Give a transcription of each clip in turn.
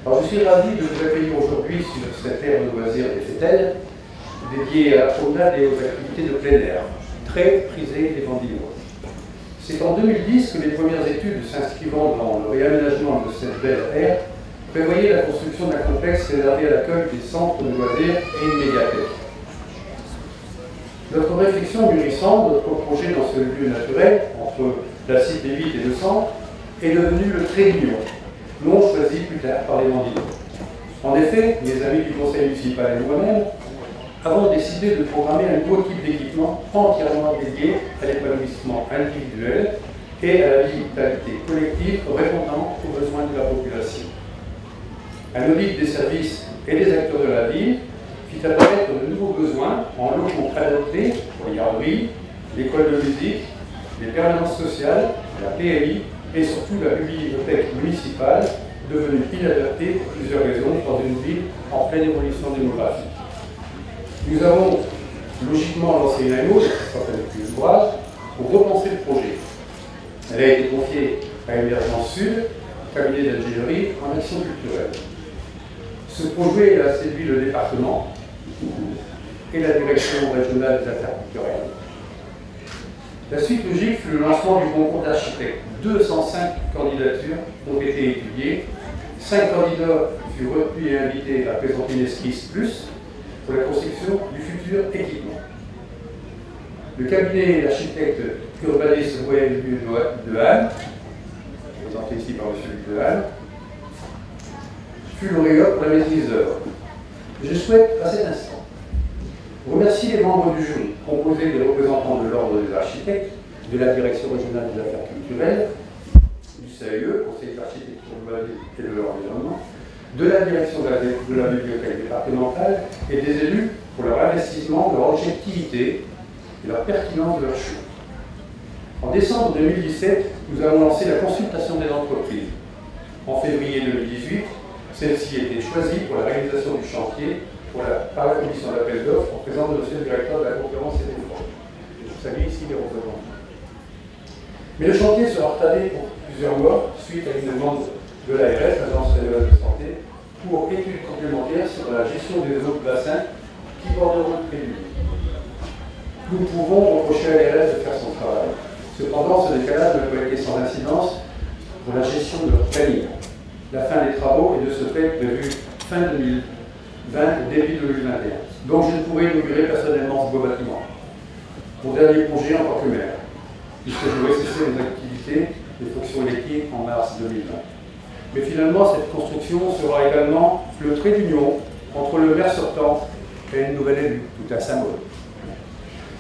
Alors, je suis ravi de vous accueillir aujourd'hui sur cette aire de loisirs des Fételles, dédiée à la promenade et aux activités de plein air, très prisée des Vendillois. C'est en 2010 que les premières études s'inscrivant dans le réaménagement de cette belle aire prévoyaient la construction d'un complexe réservé à l'accueil des centres de loisirs et une médiathèque. Notre réflexion mûrissant, notre projet dans ce lieu naturel, entre la cité 8 et le centre, est devenu le trait d'union, nom choisi plus tard par les Vendillois. En effet, mes amis du conseil municipal et moi-même avons décidé de programmer un nouveau type d'équipement entièrement dédié à l'épanouissement individuel et à la vitalité collective répondant aux besoins de la population. Un audit des services et des acteurs de la ville fit apparaître de nouveaux besoins en locaux adaptés pour les garderies, l'école de musique, les permanences sociales, la PMI et surtout la bibliothèque municipale, devenue inadaptée pour plusieurs raisons dans une ville en pleine évolution démographique. Nous avons logiquement lancé une AMO, qui s'appelle l'ouvrage, pour repenser le projet. Elle a été confiée à Émergence Sud, cabinet d'ingénierie en action culturelle. Ce projet a séduit le département et la direction régionale des affaires culturelles. La suite logique fut le lancement du concours d'architectes. 205 candidatures ont été étudiées. 5 candidats furent retenus et invités à présenter une esquisse plus pour la construction du futur équipement. Le cabinet d'architecte urbaniste Royal de Halle, présenté ici par M. Luc de Halle, fut lauréat pour la maîtrise d'œuvre. Je souhaite, à cet instant, remercier les membres du jury, composés des représentants de l'Ordre des architectes, de la Direction régionale des affaires culturelles, du CAE, Conseil d'architecture et de l'environnement, de la direction de la bibliothèque départementale et des élus pour leur investissement, leur objectivité et leur pertinence de leur choix. En décembre 2017, nous avons lancé la consultation des entreprises. En février 2018, celle-ci a été choisie pour la réalisation du chantier par la commission d'appel d'offres en présence de M. le directeur de la concurrence et des fraudes. Je salue ici les représentants. Mais le chantier sera retardé pour plusieurs mois suite à une demande de l'ARS, l'Agence régionale de santé, pour études complémentaires sur la gestion des eaux de bassin qui borderont le prévu. Nous pouvons reprocher à l'ARS de faire son travail. Cependant, ce décalage ne peut être sans incidence pour la gestion de leur planning. La fin des travaux est de ce fait prévue fin 2020, début 2021. Donc je ne pourrai inaugurer personnellement ce beau bâtiment. Mon dernier projet en tant que maire, puisque je vais cesser mes activités de fonction élective en mars 2020. Mais finalement, cette construction sera également le trait d'union entre le maire sortant et une nouvelle élue, tout un symbole.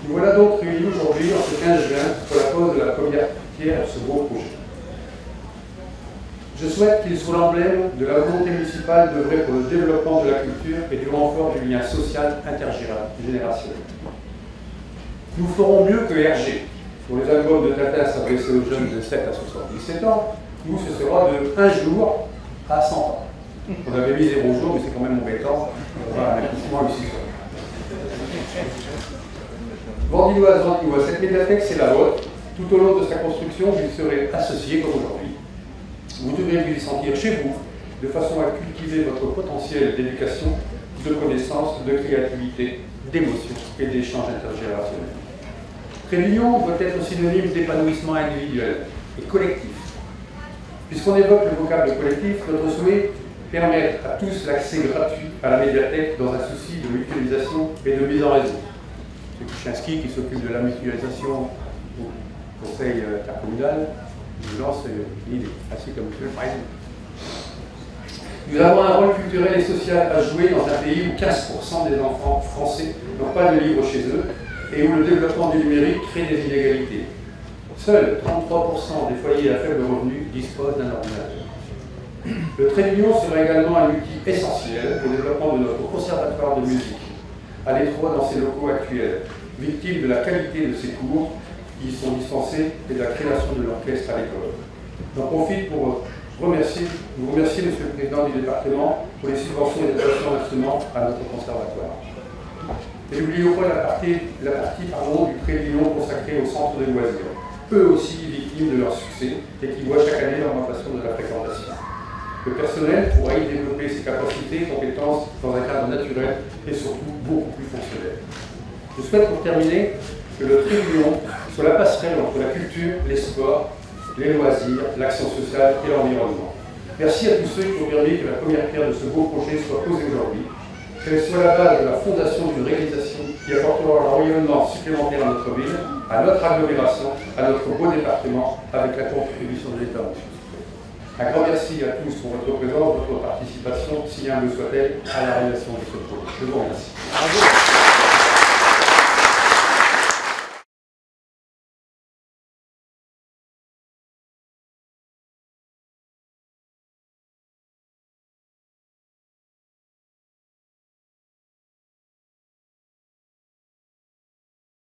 Nous voilà donc réunis aujourd'hui, en ce 15 juin, pour la pose de la première pierre à ce beau projet. Je souhaite qu'il soit l'emblème de la volonté municipale d'œuvrer pour le développement de la culture et du renfort du lien social intergénérationnel. Nous ferons mieux que Hergé. Pour les albums de Tata s'adresser aux jeunes de 7 à 77 ans, nous, ce sera de 1 jour à 100 ans. On avait mis 0 jours, mais c'est quand même embêtant. On va un accouchement ici. Vendilloise, cette médiathèque, c'est la vôtre. Tout au long de sa construction, vous y serez associés comme aujourd'hui. Vous devrez vous y sentir chez vous, de façon à cultiver votre potentiel d'éducation, de connaissance, de créativité, d'émotion et d'échange intergénérationnel. Réunion doit être synonyme d'épanouissement individuel et collectif. Puisqu'on évoque le vocable collectif, notre souhait permettre à tous l'accès gratuit à la médiathèque dans un souci de mutualisation et de mise en réseau. C'est Kuchinski qui s'occupe de la mutualisation au conseil intercommunal. Je lance l'idée, ainsi que monsieur le président. Nous avons un rôle culturel et social à jouer dans un pays où 15% des enfants français n'ont pas de livres chez eux et où le développement du numérique crée des inégalités. Seuls 33% des foyers à faible revenu disposent d'un ordinateur. Le trait d'union sera également un outil essentiel au développement de notre conservatoire de musique, à l'étroit dans ses locaux actuels, victime de la qualité de ses cours qui y sont dispensés et de la création de l'orchestre à l'école. J'en profite pour vous remercier, Monsieur le Président du département, pour les subventions et les dotations d'instruments à notre conservatoire. Et n'oublions pas la partie du trait d'union consacrée au centre de loisirs, eux aussi victimes de leur succès et qui voient chaque année l'augmentation de la fréquentation. Le personnel pourra y développer ses capacités et compétences dans un cadre naturel et surtout beaucoup plus fonctionnel. Je souhaite pour terminer que le trait d'union soit la passerelle entre la culture, les sports, les loisirs, l'action sociale et l'environnement. Merci à tous ceux qui ont permis que la première pierre de ce beau projet soit posée aujourd'hui, qu'elle soit la base de la fondation d'une réalisation qui apportera un rayonnement supplémentaire à notre ville, à notre agglomération, à notre beau département, avec la contribution de l'État. Un grand merci à tous pour votre présence, votre participation, si un le soit-elle, à la réalisation de ce projet. Je vous remercie. Bravo.